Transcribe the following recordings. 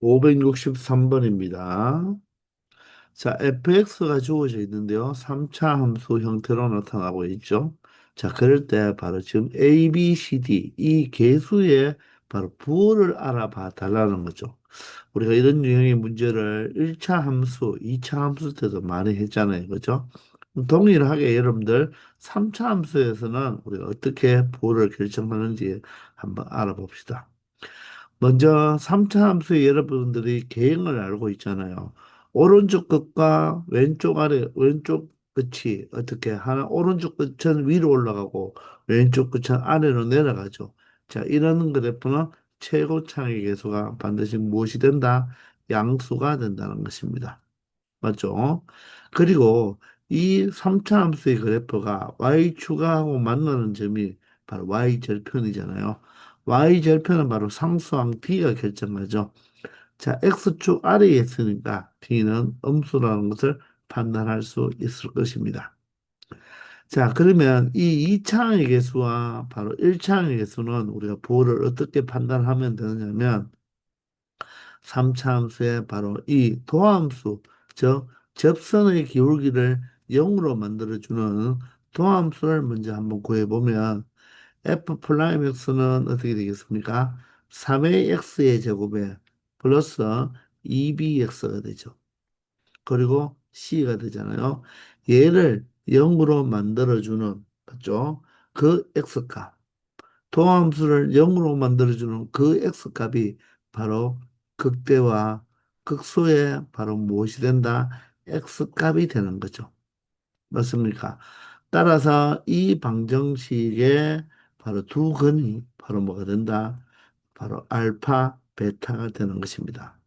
563번입니다. 자, fx가 주어져 있는데요. 3차 함수 형태로 나타나고 있죠. 자, 그럴 때 바로 지금 a, b, c, d 이 계수의 바로 부호를 알아봐 달라는 거죠. 우리가 이런 유형의 문제를 1차 함수, 2차 함수 때도 많이 했잖아요. 그죠? 동일하게 여러분들 3차 함수에서는 우리가 어떻게 부호를 결정하는지 한번 알아봅시다. 먼저 3차 함수의 여러분들이 개형을 알고 있잖아요. 오른쪽 끝과 왼쪽 아래, 왼쪽 끝이 어떻게 하나, 오른쪽 끝은 위로 올라가고 왼쪽 끝은 아래로 내려가죠. 자, 이런 그래프는 최고 창의 계수가 반드시 무엇이 된다? 양수가 된다는 것입니다. 맞죠? 그리고 이 3차 함수의 그래프가 y축하고 만나는 점이 바로 y절편이잖아요. y절편은 바로 상수항 d가 결정하죠. 자, x축 아래에 있으니까 d는 음수라는 것을 판단할 수 있을 것입니다. 자, 그러면 이 2차항의 계수와 바로 1차항의 계수는 우리가 부호를 어떻게 판단하면 되느냐면 3차 함수의 바로 이 도함수, 즉 접선의 기울기를 0으로 만들어주는 도함수를 먼저 한번 구해보면 f 프라임 x는 어떻게 되겠습니까? 3의 x의 제곱에 플러스 2bx가 되죠. 그리고 c가 되잖아요. 얘를 0으로 만들어주는, 맞죠? 그 x값. 도함수를 0으로 만들어주는 그 x값이 바로 극대와 극소의 바로 무엇이 된다? x값이 되는 거죠. 맞습니까? 따라서 이 방정식의 바로 두 근이 바로 뭐가 된다? 바로 알파, 베타가 되는 것입니다.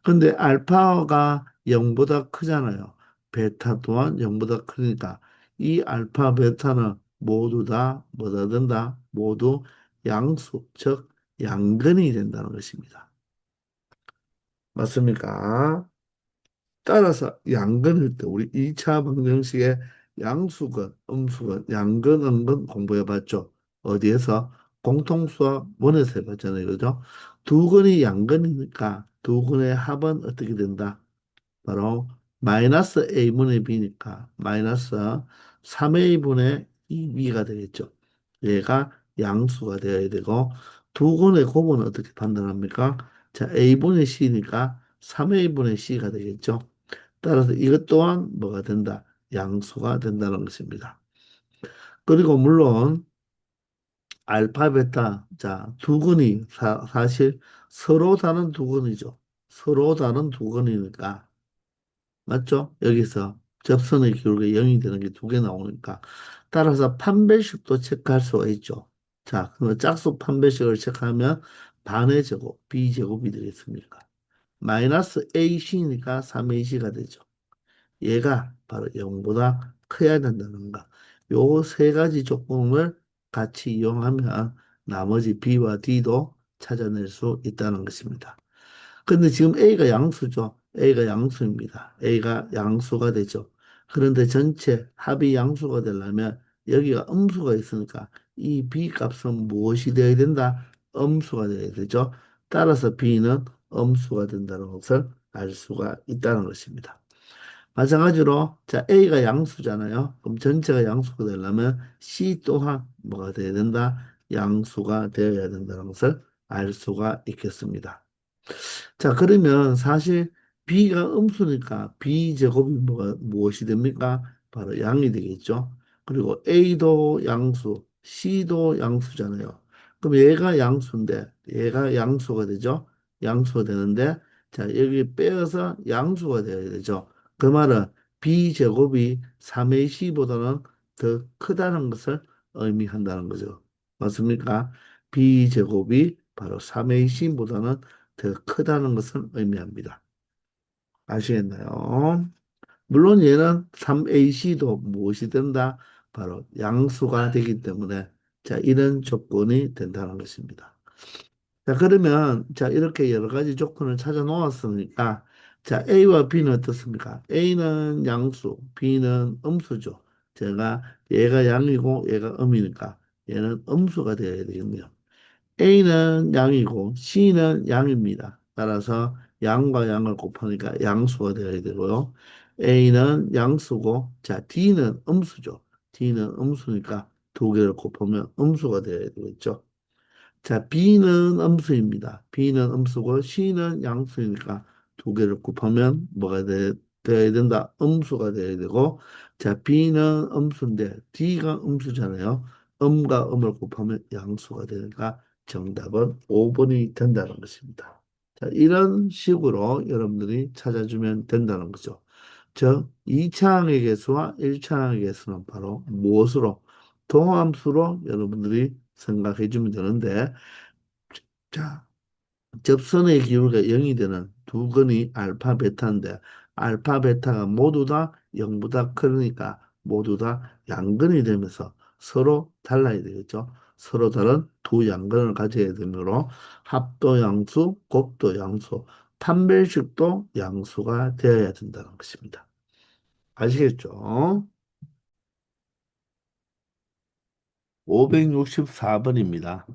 근데 알파가 0보다 크잖아요. 베타 또한 0보다 크니까 이 알파, 베타는 모두 다 뭐다 된다? 모두 양수, 즉 양근이 된다는 것입니다. 맞습니까? 따라서 양근일 때 우리 2차 방정식의 양수근, 음수근, 양근, 음근 공부해 봤죠. 어디에서? 공통수학 원에서 해봤잖아요. 그죠? 두 근이 양근이니까 두 근의 합은 어떻게 된다? 바로 마이너스 a분의 b니까 마이너스 3a분의 2b가 되겠죠. 얘가 양수가 되어야 되고 두 근의 곱은 어떻게 판단합니까? 자, a분의 c니까 3a분의 c가 되겠죠. 따라서 이것 또한 뭐가 된다? 양수가 된다는 것입니다. 그리고 물론 알파, 베타, 자, 두 근이 사실 서로 다른 두 근이죠. 서로 다른 두 근이니까 맞죠? 여기서 접선의 기울기가 0이 되는 게 두 개 나오니까 따라서 판별식도 체크할 수가 있죠. 자, 그러면 짝수 판별식을 체크하면 반의 제곱, b제곱이 되겠습니까? 마이너스 ac니까 3ac가 되죠. 얘가 바로 0보다 커야 된다는 거. 요 세 가지 조건을 같이 이용하면 나머지 b와 d도 찾아낼 수 있다는 것입니다. 근데 지금 A가 양수죠. A가 양수입니다. A가 양수가 되죠. 그런데 전체 합이 양수가 되려면 여기가 음수가 있으니까 이 B 값은 무엇이 되어야 된다? 음수가 되어야 되죠. 따라서 B는 음수가 된다는 것을 알 수가 있다는 것입니다. 마찬가지로 자 A가 양수잖아요. 그럼 전체가 양수가 되려면 C 또한 뭐가 되어야 된다? 양수가 되어야 된다는 것을 알 수가 있겠습니다. 자, 그러면 사실 B가 음수니까 B 제곱이 무엇이 됩니까? 바로 양이 되겠죠. 그리고 A도 양수, C도 양수잖아요. 그럼 얘가 양수인데, 얘가 양수가 되죠. 양수가 되는데, 자, 여기 빼어서 양수가 되어야 되죠. 그 말은 B 제곱이 3AC보다는 더 크다는 것을 의미한다는 거죠. 맞습니까? B 제곱이 바로 3AC보다는 더 크다는 것을 의미합니다. 아시겠나요? 물론 얘는 3ac도 무엇이 된다? 바로 양수가 되기 때문에 자, 이런 조건이 된다는 것입니다. 자, 그러면 자, 이렇게 여러 가지 조건을 찾아 놓았으니까 자, A와 B는 어떻습니까? A는 양수, B는 음수죠. 제가 얘가 양이고 얘가 음이니까 얘는 음수가 되어야 되겠네요. A는 양이고 C는 양입니다. 따라서 양과 양을 곱하니까 양수가 되어야 되고요. A는 양수고, 자, D는 음수죠. D는 음수니까 두 개를 곱하면 음수가 되어야 되겠죠. 자, B는 음수입니다. B는 음수고 C는 양수이니까 두 개를 곱하면 되어야 된다. 음수가 되어야 되고, 자, B는 음수인데 D가 음수잖아요. 음과 음을 곱하면 양수가 되니까 정답은 5번이 된다는 것입니다. 자, 이런 식으로 여러분들이 찾아주면 된다는 거죠. 즉, 2차항의 개수와 1차항의 개수는 바로 무엇으로? 동함수로 여러분들이 생각해 주면 되는데, 자, 접선의 기울기가 0이 되는 두 근이 알파, 베타인데, 알파, 베타가 모두 다 0보다 크니까 모두 다 양근이 되면서 서로 달라야 되겠죠. 서로 다른 두 양근을 가져야 되므로 합도 양수, 곱도 양수, 판별식도 양수가 되어야 된다는 것입니다. 아시겠죠? 564번입니다.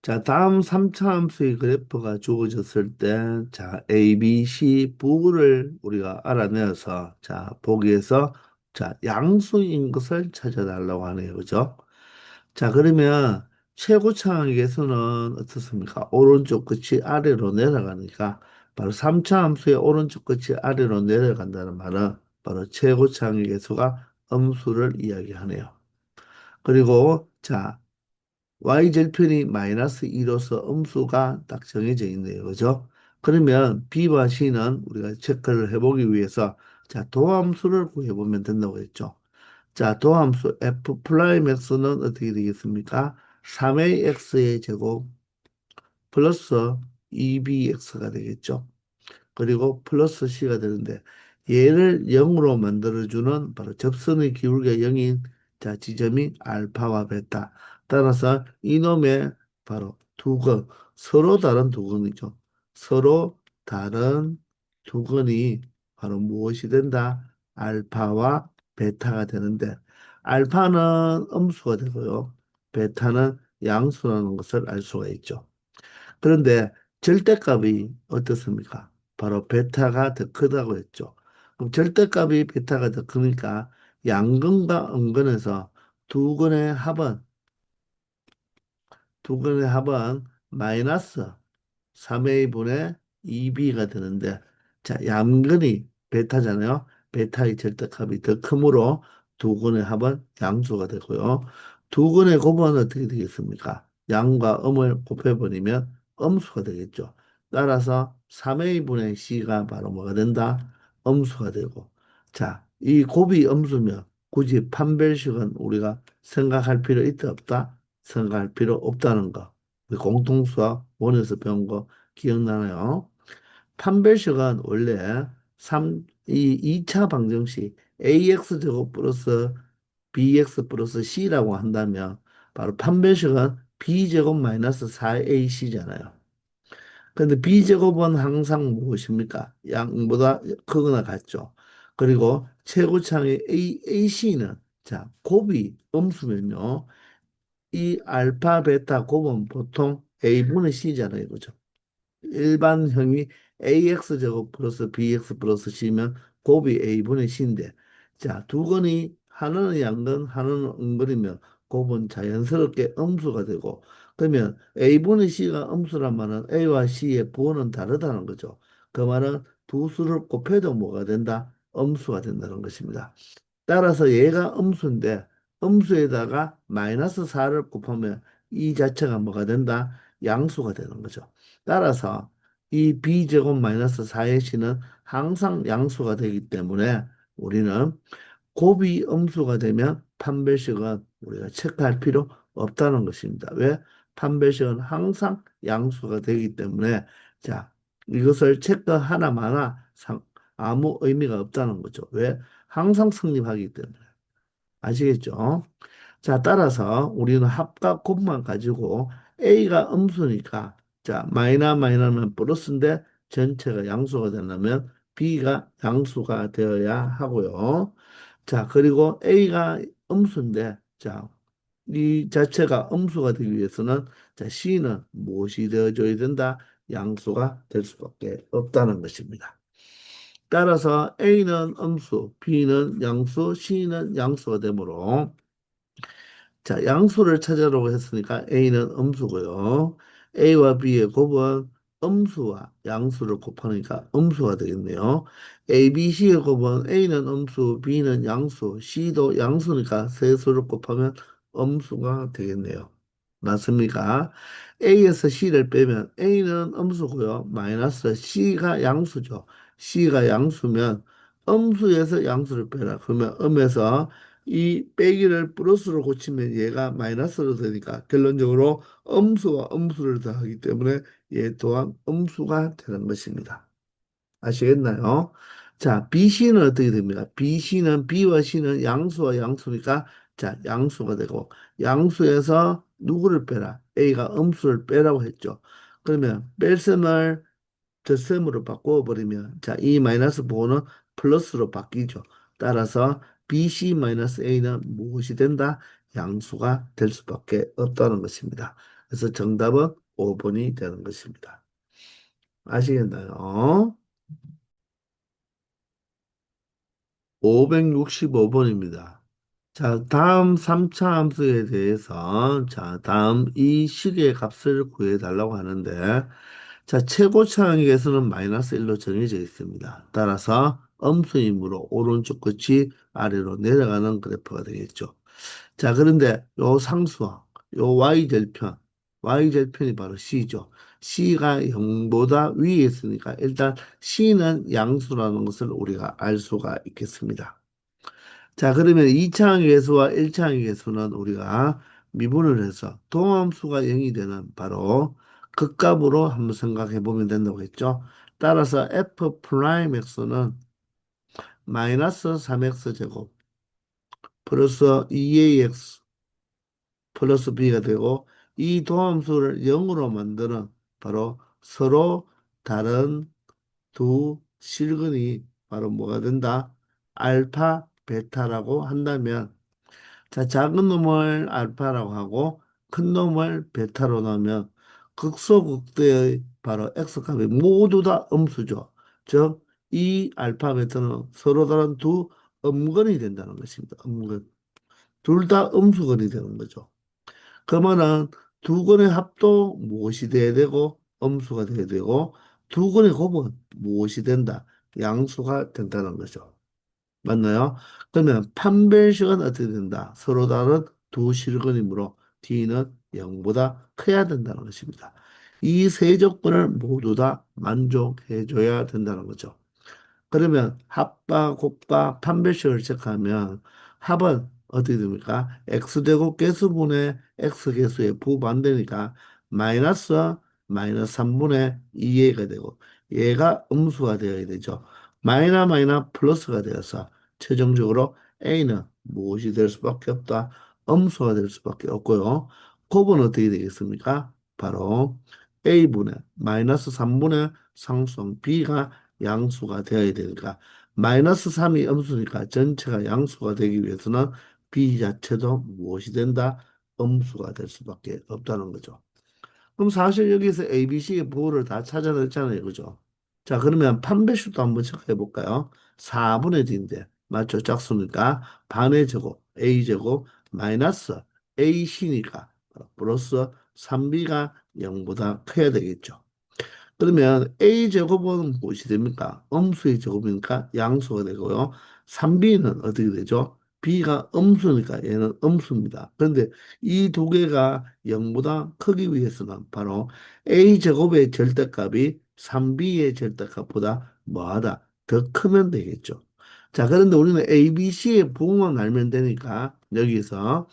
자, 다음 3차 함수의 그래프가 주어졌을 때, 자, A, B, C 부호를 우리가 알아내서, 자, 보기에서, 자, 양수인 것을 찾아달라고 하네요. 그죠? 자, 그러면 최고차항의 개수는 어떻습니까? 오른쪽 끝이 아래로 내려가니까, 바로 3차 함수의 오른쪽 끝이 아래로 내려간다는 말은 바로 최고차항의 개수가 음수를 이야기하네요. 그리고, 자, y절편이 마이너스 2로서 음수가 딱 정해져 있네요. 그죠? 그러면 B와 C는 우리가 체크를 해보기 위해서 자, 도함수를 구해보면 된다고 했죠. 자, 도함수 f 프라임 x는 어떻게 되겠습니까? 3의 x의 제곱 플러스 2bx가 되겠죠. 그리고 플러스 C가 되는데 얘를 0으로 만들어주는 바로 접선의 기울기가 0인 자 지점이 알파와 베타. 따라서 이놈의 바로 두근 서로 다른 두근이죠. 서로 다른 두근이 바로 무엇이 된다? 알파와 베타가 되는데 알파는 음수가 되고요. 베타는 양수라는 것을 알 수가 있죠. 그런데 절대값이 어떻습니까? 바로 베타가 더 크다고 했죠. 그럼 절대값이 베타가 더 크니까 양근과 음근에서 두 근의 합은 두 근의 합은 마이너스 3A분의 2B가 되는데 자 양근이 베타잖아요. 베타의 절대값이 더 크므로 두 근의 합은 양수가 되고요. 두 근의 곱은 어떻게 되겠습니까? 양과 음을 곱해버리면 음수가 되겠죠. 따라서 3A분의 C가 바로 뭐가 된다? 음수가 되고 자, 이 곱이 음수면 굳이 판별식은 우리가 생각할 필요 있다 없다? 생각할 필요 없다는 거. 우리 공통수학 원에서 배운 거 기억나나요? 판별식은 원래 이 2차 방정식 ax 제곱 플러스 bx 플러스 c라고 한다면 바로 판별식은 b제곱 마이너스 4ac잖아요. 근데 b제곱은 항상 무엇입니까? 양보다 크거나 같죠. 그리고 최고차의 ac는 자 곱이 음수면요. 이 알파, 베타 곱은 보통 A분의 C잖아요. 그죠? 일반형이 AX 제곱 플러스 BX 플러스 C면 곱이 A분의 C인데, 자, 두 건이 하나는 양근, 하나는 음근이면 곱은 자연스럽게 음수가 되고, 그러면 A분의 C가 음수란 말은 A와 C의 부호는 다르다는 거죠. 그 말은 두 수를 곱해도 뭐가 된다? 음수가 된다는 것입니다. 따라서 얘가 음수인데 음수에다가 마이너스 4를 곱하면 이 자체가 뭐가 된다? 양수가 되는 거죠. 따라서 이 b제곱 마이너스 4의 c는 항상 양수가 되기 때문에 우리는 곱이 음수가 되면 판별식은 우리가 체크할 필요 없다는 것입니다. 왜? 판별식은 항상 양수가 되기 때문에 자 이것을 체크 하나마나 아무 의미가 없다는 거죠. 왜? 항상 성립하기 때문에. 아시겠죠? 자, 따라서 우리는 합과 곱만 가지고 A가 음수니까 자, 마이너는 플러스인데 전체가 양수가 되려면 B가 양수가 되어야 하고요. 자, 그리고 A가 음수인데 자, 이 자체가 음수가 되기 위해서는 자, C는 무엇이 되어줘야 된다? 양수가 될 수밖에 없다는 것입니다. 따라서 A는 음수, B는 양수, C는 양수가 되므로 자, 양수를 찾으라고 했으니까 A는 음수고요. A와 B의 곱은 음수와 양수를 곱하니까 음수가 되겠네요. A, B, C의 곱은 A는 음수, B는 양수, C도 양수니까 세 수를 곱하면 음수가 되겠네요. 맞습니까? A에서 C를 빼면 A는 음수고요. 마이너스 C가 양수죠. C가 양수면 음수에서 양수를 빼라. 그러면 음에서 이 빼기를 플러스로 고치면 얘가 마이너스로 되니까 결론적으로 음수와 음수를 더하기 때문에 얘 또한 음수가 되는 것입니다. 아시겠나요? 자, BC는 어떻게 됩니까? BC는 B와 C는 양수와 양수니까 자, 양수가 되고 양수에서 누구를 빼라? A가 음수를 빼라고 했죠. 그러면 뺄셈을 덧셈으로 바꿔버리면 자, 이 마이너스 부호는 플러스로 바뀌죠. 따라서 BC-A는 무엇이 된다? 양수가 될 수밖에 없다는 것입니다. 그래서 정답은 5번이 되는 것입니다. 아시겠나요? 565번입니다. 자, 다음 3차 함수에 대해서 다음 이 식의 값을 구해달라고 하는데 자, 최고차항에서는 마이너스 1로 정해져 있습니다. 따라서 음수이므로 오른쪽 끝이 아래로 내려가는 그래프가 되겠죠. 자, 그런데 요 상수항, 요 y절편이 바로 C죠. C가 0보다 위에 있으니까 일단 C는 양수라는 것을 우리가 알 수가 있겠습니다. 자, 그러면 2차항 계수와 1차항 계수는 우리가 미분을 해서 도함수가 0이 되는 바로 극값으로 한번 생각해 보면 된다고 했죠. 따라서 f 프라임 x는 마이너스 3x 제곱 플러스 2ax 플러스 b가 되고 이 도함수를 0으로 만드는 바로 서로 다른 두 실근이 바로 뭐가 된다? 알파, 베타라고 한다면 자, 작은 놈을 알파라고 하고 큰 놈을 베타로 넣으면 극소극대의 바로 x값이 모두 다 음수죠. 즉, 이 알파, 베타는 서로 다른 두 음근이 된다는 것입니다. 음근. 둘 다 음수근이 되는 거죠. 그러면은 두 근의 합도 무엇이 돼야 되고 음수가 돼야 되고 두 근의 곱은 무엇이 된다? 양수가 된다는 거죠. 맞나요? 그러면 판별식은 어떻게 된다? 서로 다른 두 실근이므로 D는 0보다 커야 된다는 것입니다. 이 세 조건을 모두 다 만족해 줘야 된다는 거죠. 그러면 합과 곱과 판별식을 체크하면 합은 어떻게 됩니까? x제곱 개수분의 x개수의 부반대니까 마이너스 마이너스 3분의 2a가 되고 얘가 음수가 되어야 되죠. 마이너 플러스가 되어서 최종적으로 a는 무엇이 될 수밖에 없다? 음수가 될 수밖에 없고요. 곱은 어떻게 되겠습니까? 바로 a분의 마이너스 3분의 상수항 b가 양수가 되어야 되니까 마이너스 3이 음수니까 전체가 양수가 되기 위해서는 b 자체도 무엇이 된다? 음수가 될 수밖에 없다는 거죠. 그럼 사실 여기서 A, B, C의 부호를 다 찾아냈잖아요. 그죠? 자, 그러면 판별식도 한번 체크해 볼까요? 4분의 D인데, 맞죠? 짝수니까 반의 제곱, A제곱, 마이너스 AC니까 플러스 3B가 0보다 커야 되겠죠. 그러면 A제곱은 무엇이 됩니까? 음수의 제곱이니까 양수가 되고요. 3B는 어떻게 되죠? B가 음수니까 얘는 음수입니다. 그런데 이 두 개가 0보다 크기 위해서는 바로 A제곱의 절대값이 3B의 절대값보다 뭐하다? 더 크면 되겠죠. 자, 그런데 우리는 A, B, C의 부호만 알면 되니까 여기서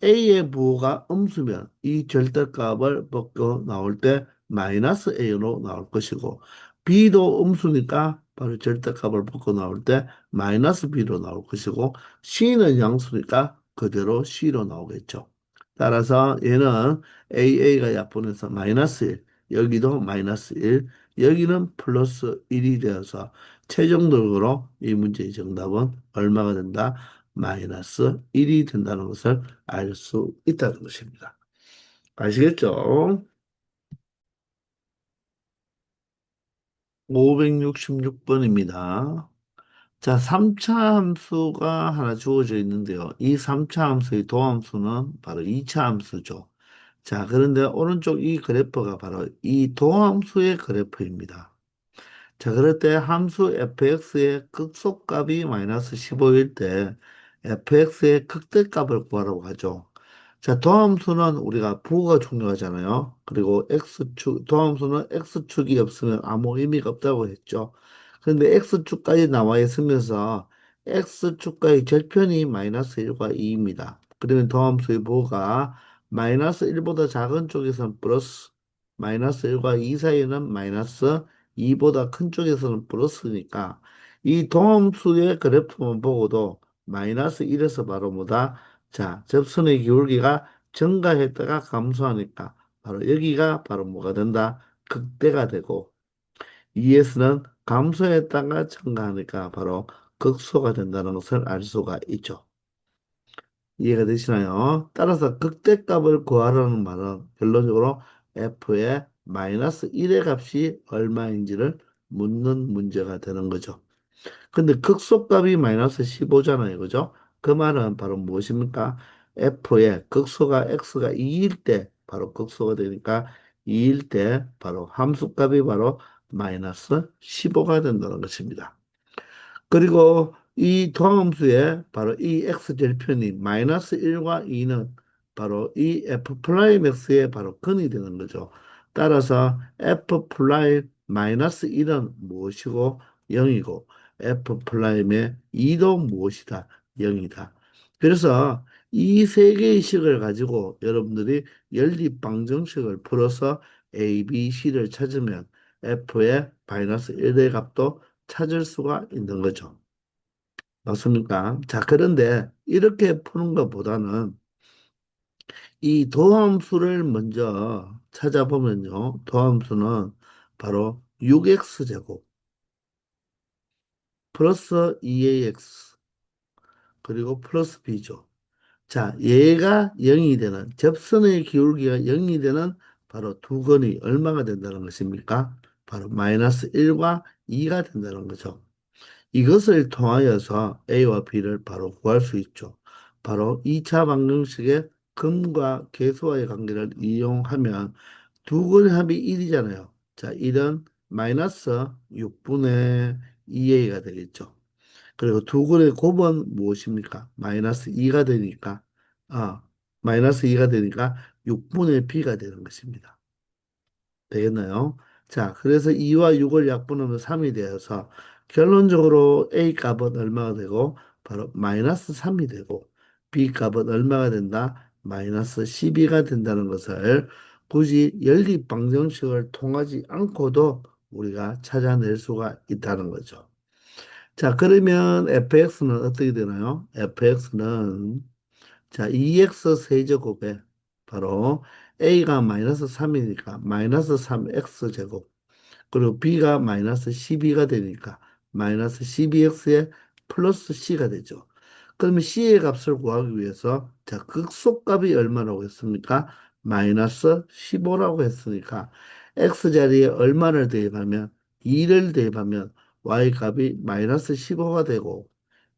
A의 부호가 음수면 이 절대값을 벗고 나올 때 마이너스 A로 나올 것이고 B도 음수니까 바로 절대값을 벗고 나올 때 마이너스 B로 나올 것이고 C는 양수니까 그대로 C로 나오겠죠. 따라서 얘는 AA가 약분해서 마이너스 1, 여기도 마이너스 1, 여기는 플러스 1이 되어서 최종적으로 이 문제의 정답은 얼마가 된다? 마이너스 1이 된다는 것을 알 수 있다는 것입니다. 아시겠죠? 566번입니다. 자, 3차 함수가 하나 주어져 있는데요. 이 3차 함수의 도함수는 바로 2차 함수죠. 자, 그런데 오른쪽 이 그래프가 바로 이 도함수의 그래프입니다. 자, 그럴 때 함수 fx의 극소값이 마이너스 15일 때 fx의 극대값을 구하라고 하죠. 자, 도함수는 우리가 부호가 중요하잖아요. 그리고 도함수는 x축이 없으면 아무 의미가 없다고 했죠. 그런데 x축까지 나와 있으면서 x축과의 절편이 마이너스 1과 2입니다. 그러면 도함수의 부호가 마이너스 1보다 작은 쪽에서는 플러스, 마이너스 1과 2 사이에는 마이너스 2보다 큰 쪽에서는 플러스니까 이 도함수의 그래프만 보고도 마이너스 1에서 바로 뭐다? 자, 접선의 기울기가 증가했다가 감소하니까 바로 여기가 바로 뭐가 된다? 극대가 되고 2에서는 감소했다가 증가하니까 바로 극소가 된다는 것을 알 수가 있죠. 이해가 되시나요? 따라서 극대값을 구하라는 말은 결론적으로 f의 마이너스 1의 값이 얼마인지를 묻는 문제가 되는 거죠. 근데 극소값이 마이너스 15잖아요. 그죠? 그 말은 바로 무엇입니까? f의 극소가 x가 2일 때 바로 극소가 되니까 2일 때 바로 함수값이 바로 마이너스 15가 된다는 것입니다. 그리고 이 도함수의 바로 이 x절편이 마이너스 1과 2는 바로 이 f 프라임 x의 바로 근이 되는 거죠. 따라서 f 프라임 마이너스 1은 무엇이고 0이고 f 프라임의 2도 무엇이다 0이다. 그래서 이 세 개의 식을 가지고 여러분들이 연립방정식을 풀어서 a, b, c를 찾으면 f의 마이너스 1의 값도 찾을 수가 있는 거죠. 맞습니까? 자, 그런데 이렇게 푸는 것보다는 이 도함수를 먼저 찾아보면요. 도함수는 바로 6x제곱 플러스 2ax 그리고 플러스 b죠. 자, 얘가 0이 되는 접선의 기울기가 0이 되는 바로 두 건이 얼마가 된다는 것입니까? 바로 마이너스 1과 2가 된다는 거죠. 이것을 통하여서 A와 B를 바로 구할 수 있죠. 바로 2차 방정식의 근과 계수와의 관계를 이용하면 두 근의 합이 1이잖아요. 자, 1은 마이너스 6분의 2A가 되겠죠. 그리고 두 근의 곱은 무엇입니까? 마이너스 2가 되니까, 아, 마이너스 2가 되니까 6분의 B가 되는 것입니다. 되겠나요? 자, 그래서 2와 6을 약분하면 3이 되어서 결론적으로 A 값은 얼마가 되고 바로 마이너스 3이 되고 B 값은 얼마가 된다? 마이너스 12가 된다는 것을 굳이 연립 방정식을 통하지 않고도 우리가 찾아낼 수가 있다는 거죠. 자, 그러면 fx는 어떻게 되나요? fx는 자, 2x 세제곱에 바로 a가 마이너스 3이니까 마이너스 3x 제곱 그리고 b가 마이너스 12가 되니까 마이너스 12x에 플러스 c가 되죠. 그러면 c의 값을 구하기 위해서 자, 극소값이 얼마라고 했습니까? 마이너스 15라고 했으니까 x 자리에 얼마를 대입하면 2를 대입하면 y 값이 마이너스 15가 되고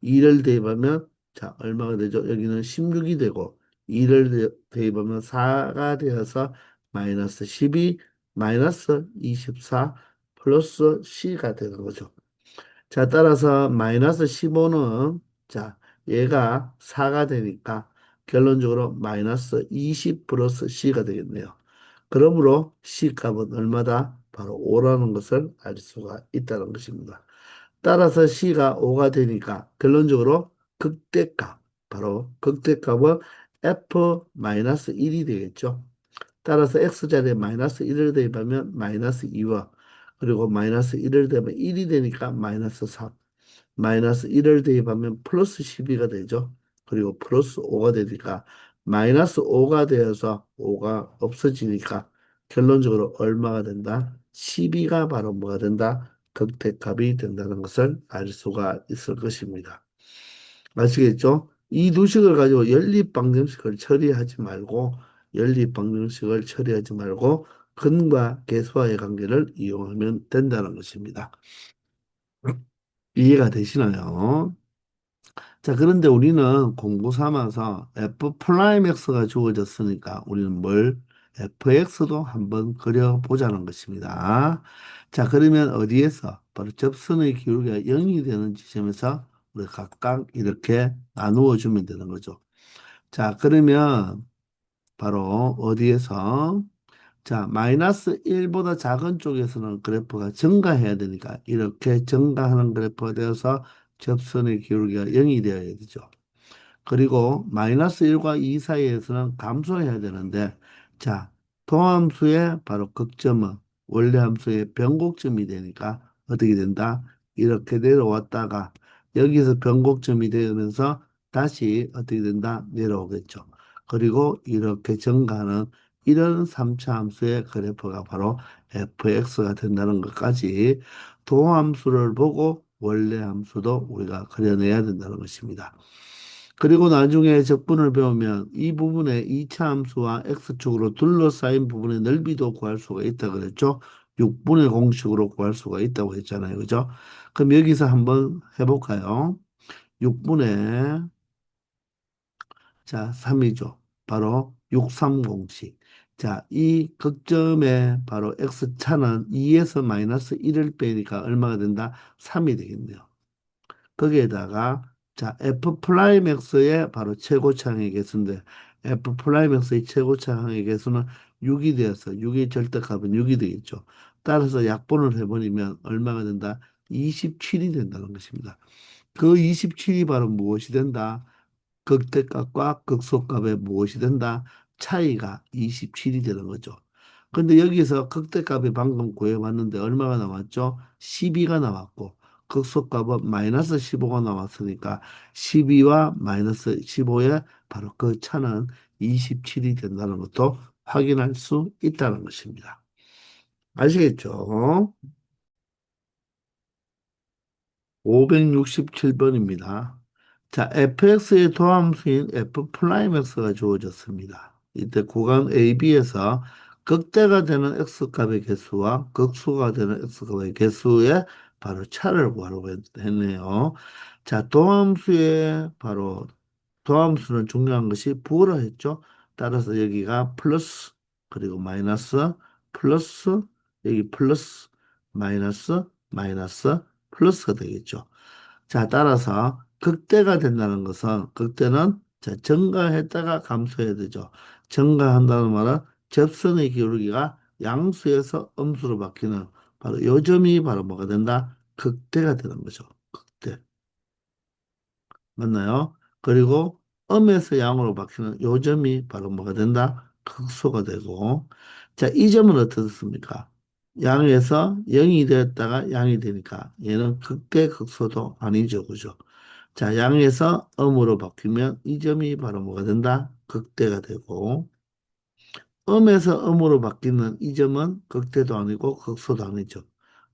2를 대입하면 자, 얼마가 되죠? 여기는 16이 되고 2를 대입하면 4가 되어서 마이너스 12 마이너스 24 플러스 c가 되는 거죠. 자, 따라서 마이너스 15는 자, 얘가 4가 되니까 결론적으로 마이너스 20 플러스 c가 되겠네요. 그러므로 c 값은 얼마다? 바로 5라는 것을 알 수가 있다는 것입니다. 따라서 c가 5가 되니까 결론적으로 극대값, 바로 극대값은 f-1이 되겠죠. 따라서 x자리에 마이너스 1을 대입하면 마이너스 2와 그리고 마이너스 1을 대입하면 1이 되니까 마이너스 3 마이너스 1을 대입하면 플러스 12가 되죠. 그리고 플러스 5가 되니까 마이너스 5가 되어서 5가 없어지니까 결론적으로 얼마가 된다? 12가 바로 뭐가 된다? 극대값이 된다는 것을 알 수가 있을 것입니다. 아시겠죠? 이 두 식을 가지고 연립방정식을 처리하지 말고 연립방정식을 처리하지 말고 근과 계수와의 관계를 이용하면 된다는 것입니다. 이해가 되시나요? 자, 그런데 우리는 공부 삼아서 f 프라임 x가 주어졌으니까 우리는 뭘 fx도 한번 그려보자는 것입니다. 자, 그러면 어디에서 바로 접선의 기울기가 0이 되는 지점에서 우리 각각 이렇게 나누어 주면 되는 거죠. 자, 그러면 바로 어디에서 자, 마이너스 1보다 작은 쪽에서는 그래프가 증가해야 되니까 이렇게 증가하는 그래프가 되어서 접선의 기울기가 0이 되어야 되죠. 그리고 마이너스 1과 2 사이에서는 감소해야 되는데, 자, 도함수의 바로 극점은 원래 함수의 변곡점이 되니까 어떻게 된다? 이렇게 내려왔다가 여기서 변곡점이 되면서 다시 어떻게 된다? 내려오겠죠. 그리고 이렇게 증가하는 이런 3차 함수의 그래프가 바로 fx가 된다는 것까지 도함수를 보고 원래 함수도 우리가 그려내야 된다는 것입니다. 그리고 나중에 적분을 배우면 이 부분의 2차 함수와 x축으로 둘러싸인 부분의 넓이도 구할 수가 있다 그랬죠. 6분의 공식으로 구할 수가 있다고 했잖아요. 그죠? 그럼 여기서 한번 해볼까요? 6분의 자 3이죠. 바로 63 공식. 자, 이 극점의 바로 x차는 2에서 마이너스 1을 빼니까 얼마가 된다? 3이 되겠네요. 거기에다가 자 f 프라임 x의 바로 최고차항의 개수인데 f 프라임 x의 최고차항의 개수는 6이 되어서 6의 절대값은 6이 되겠죠. 따라서 약분을 해버리면 얼마가 된다? 27이 된다는 것입니다. 그 27이 바로 무엇이 된다? 극대값과 극소값의 무엇이 된다? 차이가 27이 되는 거죠. 근데 여기서 극대값이 방금 구해봤는데 얼마가 나왔죠? 12가 나왔고 극소값은 마이너스 15가 나왔으니까 12와 마이너스 15의 바로 그 차는 27이 된다는 것도 확인할 수 있다는 것입니다. 아시겠죠? 567번입니다. 자, fx의 도함수인 f 프라임 x가 주어졌습니다. 이때 구간 AB에서 극대가 되는 x값의 개수와 극소가 되는 x값의 개수의 바로 차를 구하라고 했네요. 자, 도함수의 바로 도함수는 중요한 것이 부호라 했죠. 따라서 여기가 플러스 그리고 마이너스 플러스 여기 플러스 마이너스 마이너스 플러스가 되겠죠. 자, 따라서 극대가 된다는 것은 극대는 자, 증가했다가 감소해야 되죠. 증가한다는 말은 접선의 기울기가 양수에서 음수로 바뀌는 바로 요점이 바로 뭐가 된다? 극대가 되는 거죠. 극대. 맞나요? 그리고 음에서 양으로 바뀌는 요점이 바로 뭐가 된다? 극소가 되고. 자, 이 점은 어떻습니까? 양에서 0이 되었다가 양이 되니까 얘는 극대 극소도 아니죠. 그죠? 자, 양에서 음으로 바뀌면 이 점이 바로 뭐가 된다? 극대가 되고, 음에서 음으로 바뀌는 이 점은 극대도 아니고 극소도 아니죠.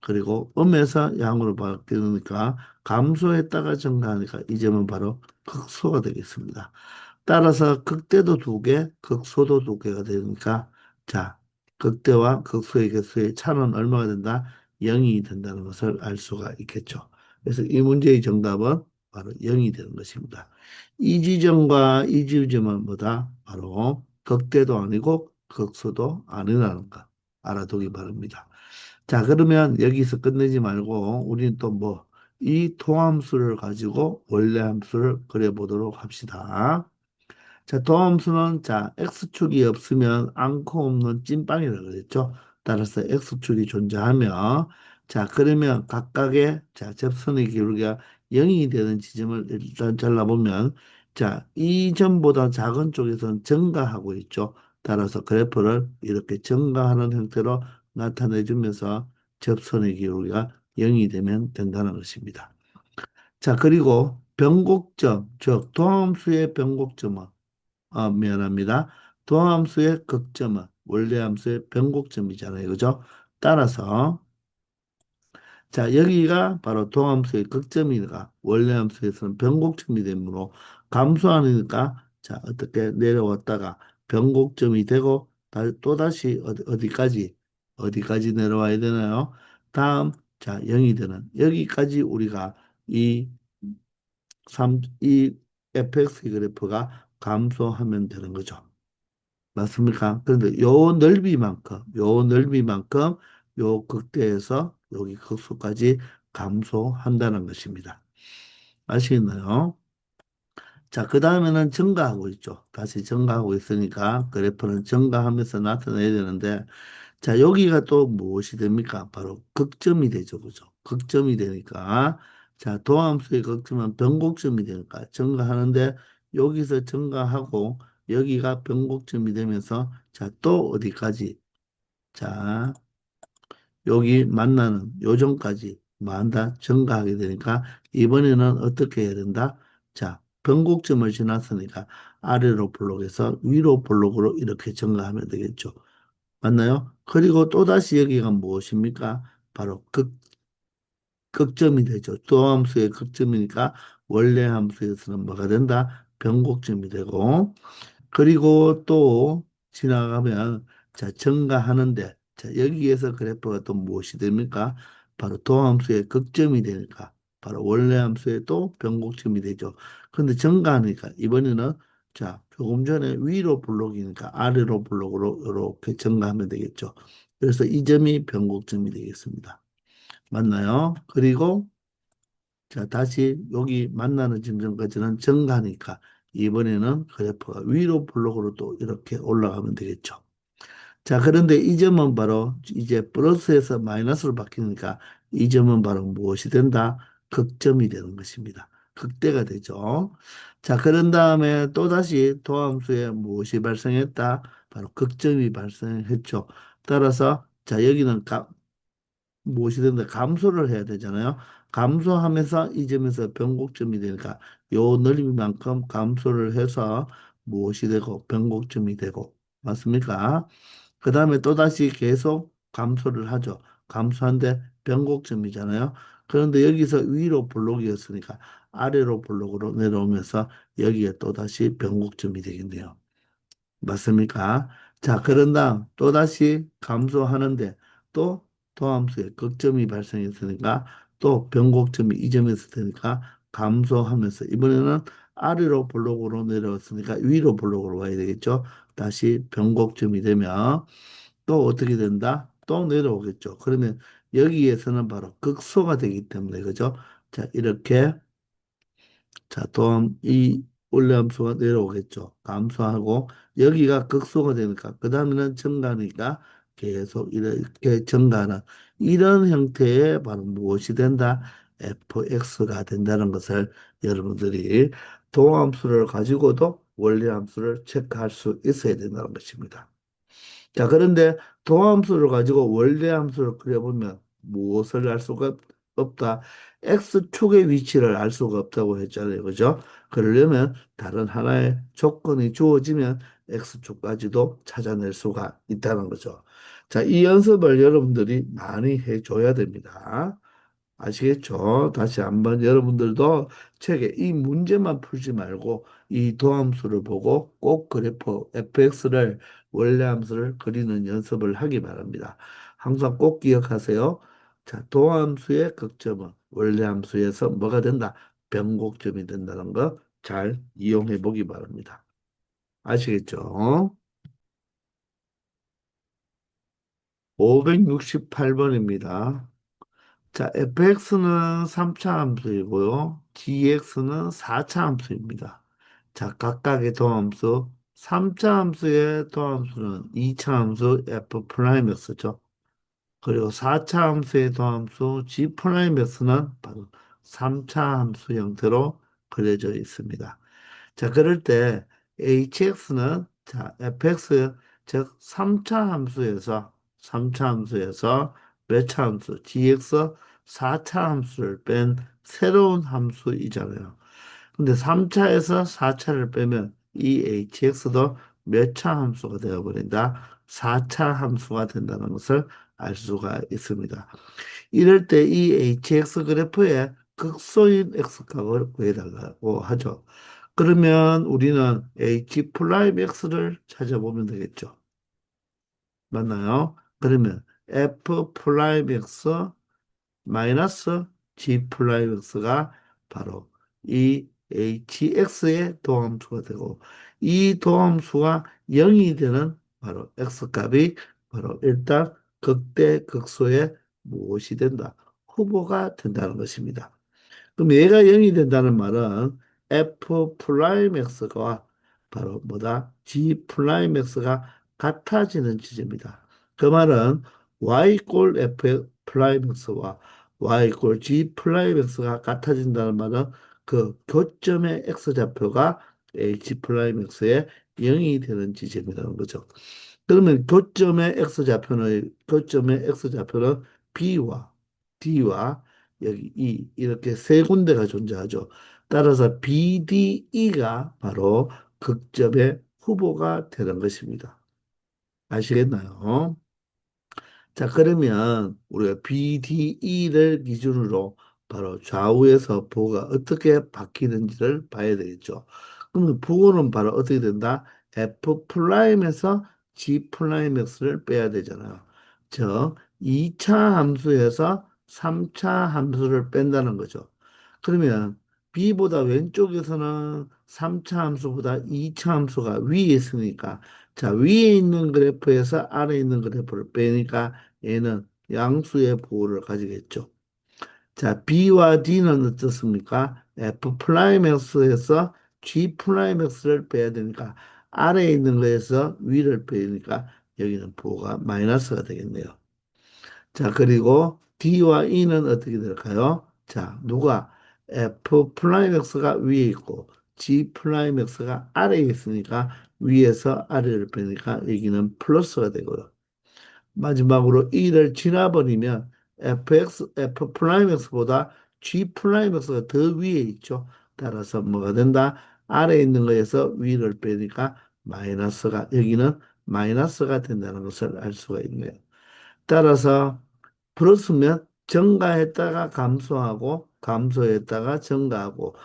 그리고 음에서 양으로 바뀌니까 감소했다가 증가하니까 이 점은 바로 극소가 되겠습니다. 따라서 극대도 두 개, 극소도 두 개가 되니까 자, 극대와 극소의 개수의 차는 얼마가 된다? 0이 된다는 것을 알 수가 있겠죠. 그래서 이 문제의 정답은 바로 0이 되는 것입니다. 이 지점과 이 지점은 뭐다? 바로 극대도 아니고 극소도 아니라는 거 알아두기 바랍니다. 자, 그러면 여기서 끝내지 말고 우리는 또 뭐, 이 토함수를 가지고 원래 함수를 그려보도록 합시다. 자, 도함수는 자, x축이 없으면 않고 없는 찐빵이라고 그랬죠. 따라서 x축이 존재하며 자, 그러면 각각의 자, 접선의 기울기가 0이 되는 지점을 일단 잘라보면 자, 이 점보다 작은 쪽에서는 증가하고 있죠. 따라서 그래프를 이렇게 증가하는 형태로 나타내 주면서 접선의 기울기가 0이 되면 된다는 것입니다. 자, 그리고 변곡점, 즉 도함수의 변곡점은 미안합니다. 도함수의 극점은 원래 함수의 변곡점이잖아요. 그죠? 따라서 자, 여기가 바로 도함수의 극점이니까 원래 함수에서는 변곡점이 되므로 감소하니까 자, 어떻게 내려왔다가 변곡점이 되고 또다시 어디까지 내려와야 되나요? 다음, 자, 0이 되는 여기까지 우리가 이 이 fx 그래프가 감소하면 되는 거죠. 맞습니까? 그런데 요 넓이만큼 요 극대에서 여기 극소까지 감소한다는 것입니다. 아시겠나요? 자, 그 다음에는 증가하고 있죠. 다시 증가하고 있으니까 그래프는 증가하면서 나타나야 되는데, 자, 여기가 또 무엇이 됩니까? 바로 극점이 되죠. 그죠? 극점이 되니까, 자, 도함수의 극점은 변곡점이 되니까 증가하는데, 여기서 증가하고, 여기가 변곡점이 되면서, 자, 또 어디까지? 자, 여기 만나는 요점까지 만다 증가하게 되니까 이번에는 어떻게 해야 된다? 자, 변곡점을 지났으니까 아래로 블록에서 위로 블록으로 이렇게 증가하면 되겠죠. 맞나요? 그리고 또다시 여기가 무엇입니까? 바로 극점이 되죠. 또 함수의 극점이니까 원래 함수에서는 뭐가 된다? 변곡점이 되고 그리고 또 지나가면 자 증가하는데 자 여기에서 그래프가 또 무엇이 됩니까? 바로 도함수의 극점이 되니까 바로 원래 함수의 또 변곡점이 되죠. 그런데 증가하니까 이번에는 자 조금 전에 위로 블록이니까 아래로 블록으로 이렇게 증가하면 되겠죠. 그래서 이 점이 변곡점이 되겠습니다. 맞나요? 그리고 자, 다시 여기 만나는 지점까지는 증가하니까 이번에는 그래프가 위로 블록으로 또 이렇게 올라가면 되겠죠. 자, 그런데 이 점은 바로 이제 플러스에서 마이너스로 바뀌니까 이 점은 바로 무엇이 된다? 극점이 되는 것입니다. 극대가 되죠. 자, 그런 다음에 또다시 도함수에 무엇이 발생했다? 바로 극점이 발생했죠. 따라서 자, 여기는 무엇이 된다? 감소를 해야 되잖아요. 감소하면서 이 점에서 변곡점이 되니까 요 넓이만큼 감소를 해서 무엇이 되고 변곡점이 되고 맞습니까? 그 다음에 또다시 계속 감소를 하죠. 감소한데 변곡점이잖아요. 그런데 여기서 위로 블록이었으니까 아래로 블록으로 내려오면서 여기에 또다시 변곡점이 되겠네요. 맞습니까? 자, 그런 다음 또다시 감소하는데 또 도함수에 극점이 발생했으니까 또 변곡점이 이 점에서 되니까 감소하면서 이번에는 아래로 블록으로 내려왔으니까 위로 블록으로 와야 되겠죠. 다시 변곡점이 되면 또 어떻게 된다? 또 내려오겠죠. 그러면 여기에서는 바로 극소가 되기 때문에 그죠? 자, 이렇게 자, 또한 이 원래함수가 내려오겠죠. 감소하고 여기가 극소가 되니까 그 다음에는 증가니까 계속 이렇게 증가하는 이런 형태의 바로 무엇이 된다? fx가 된다는 것을 여러분들이 동함수를 가지고도 원래함수를 체크할 수 있어야 된다는 것입니다. 자, 그런데 도함수를 가지고 원래함수를 그려보면 무엇을 알 수가 없다. X축의 위치를 알 수가 없다고 했잖아요. 그죠? 그러려면 다른 하나의 조건이 주어지면 X축까지도 찾아낼 수가 있다는 거죠. 자, 이 연습을 여러분들이 많이 해줘야 됩니다. 아시겠죠? 다시 한번 여러분들도 책에 이 문제만 풀지 말고 이 도함수를 보고 꼭 그래프 fx를 원래 함수를 그리는 연습을 하기 바랍니다. 항상 꼭 기억하세요. 자, 도함수의 극점은 원래 함수에서 뭐가 된다? 변곡점이 된다는 거 잘 이용해 보기 바랍니다. 아시겠죠? 568번입니다. 자, fx는 3차 함수이고요. dx는 4차 함수입니다. 자, 각각의 도함수, 3차 함수의 도함수는 2차 함수 f'x죠. 그리고 4차 함수의 도함수 g'x는 바로 3차 함수 형태로 그려져 있습니다. 자, 그럴 때 hx는 자, fx 즉 3차 함수에서 몇 차 함수 dx 4차 함수를 뺀 새로운 함수이잖아요. 근데 3차에서 4차를 빼면 이 hx도 몇 차 함수가 되어버린다. 4차 함수가 된다는 것을 알 수가 있습니다. 이럴 때 이 hx 그래프의 극소인 x값을 구해달라고 하죠. 그러면 우리는 h 프라임 x를 찾아보면 되겠죠. 맞나요? 그러면 f 프라임 x 마이너스 g 프라임 x가 바로 이 hx의 도함수가 되고 이 도함수가 0이 되는 바로 x 값이 바로 일단 극대 극소의 무엇이 된다? 후보가 된다는 것입니다. 그럼 얘가 0이 된다는 말은 f 프라임 x가 바로 뭐다? g 프라임 x가 같아지는 지점이다. 그 말은 y 꼴 f 프라임 x와 y 꼴 g 프라임 x가 같아진다는 말은 그 교점의 x 좌표가 h 프라임 x의 0이 되는 지점이라는 거죠. 그러면 교점의 x좌표는 b와 d와 여기 E 이렇게 세 군데가 존재하죠. 따라서 BDE가 바로 극점의 후보가 되는 것입니다. 아시겠나요? 자, 그러면 우리가 BDE를 기준으로 바로 좌우에서 부호가 어떻게 바뀌는지를 봐야 되겠죠. 그러면 부호는 바로 어떻게 된다? F 프라임에서 G 프라임 X를 빼야 되잖아요. 즉, 2차 함수에서 3차 함수를 뺀다는 거죠. 그러면 B보다 왼쪽에서는 3차 함수보다 2차 함수가 위에 있으니까 자, 위에 있는 그래프에서 아래에 있는 그래프를 빼니까 얘는 양수의 부호를 가지겠죠. 자, B와 D는 어떻습니까? F 프라임 X에서 G 프라임 X를 빼야 되니까 아래에 있는 거에서 위를 빼니까 여기는 부호가 마이너스가 되겠네요. 자, 그리고 D와 E는 어떻게 될까요? 자, 누가 F 프라임 X가 위에 있고 G 프라임 X가 아래에 있으니까 위에서 아래를 빼니까 여기는 플러스가 되고요. 마지막으로 E를 지나버리면 F 프라임 X보다 G 프라임 X가 더 위에 있죠. 따라서 뭐가 된다? 아래에 있는 거에서 위를 빼니까 마이너스가, 여기는 마이너스가 된다는 것을 알 수가 있네요. 따라서 플러스면 증가했다가 감소하고 감소했다가 증가하고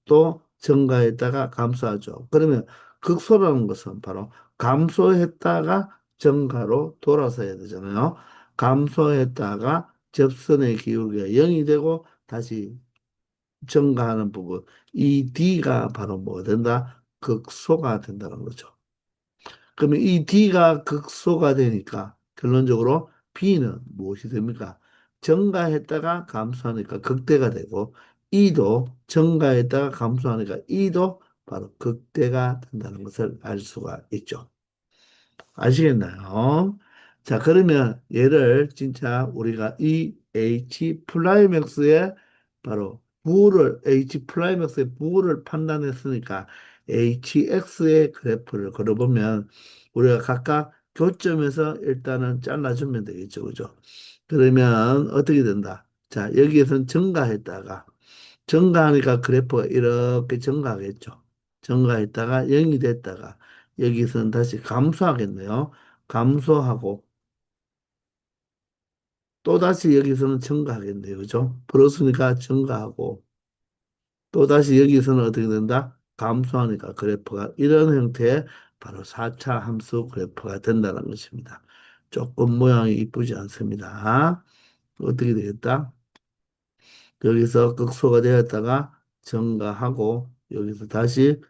또 증가했다가 감소하죠. 그러면 극소라는 것은 바로 감소했다가 증가로 돌아서야 되잖아요. 감소했다가 접선의 기울기가 0이 되고 다시 증가하는 부분 이 D가 바로 뭐 된다? 극소가 된다는 거죠. 그러면 이 D가 극소가 되니까 결론적으로 B는 무엇이 됩니까? 증가했다가 감소하니까 극대가 되고 E도 증가했다가 감소하니까 E도 바로 극대가 된다는 것을 알 수가 있죠. 아시겠나요? 자, 그러면 얘를 진짜 우리가 이 H 프라임 X의 바로 부호를 H 프라임 X의 부호를 판단했으니까 HX의 그래프를 걸어보면 우리가 각각 교점에서 일단은 잘라주면 되겠죠. 그죠? 그러면 어떻게 된다? 자, 여기에서는 증가하니까 그래프가 이렇게 증가하겠죠. 증가했다가 0이 됐다가 여기서는 다시 감소하겠네요. 감소하고 또다시 여기서는 증가하겠네요. 그죠? 플러스니까 증가하고 또다시 여기서는 어떻게 된다? 감소하니까 그래프가 이런 형태의 바로 4차 함수 그래프가 된다는 것입니다. 조금 모양이 이쁘지 않습니다. 어떻게 되겠다? 여기서 극소가 되었다가 증가하고 여기서 다시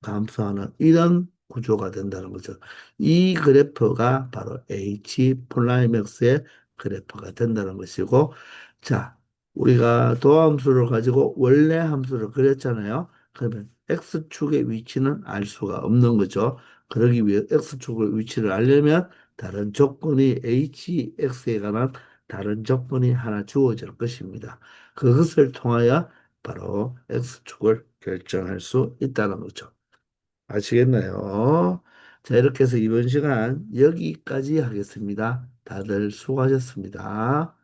감소하는 이런 구조가 된다는 거죠. 이 그래프가 바로 H 플라이맥스의 그래프가 된다는 것이고, 자, 우리가 도함수를 가지고 원래 함수를 그렸잖아요. 그러면 X축의 위치는 알 수가 없는 거죠. 그러기 위해 X축의 위치를 알려면 다른 조건이 HX에 관한 다른 조건이 하나 주어질 것입니다. 그것을 통하여 바로 X축을 결정할 수 있다는 거죠. 아시겠나요? 자, 이렇게 해서 이번 시간 여기까지 하겠습니다. 다들 수고하셨습니다.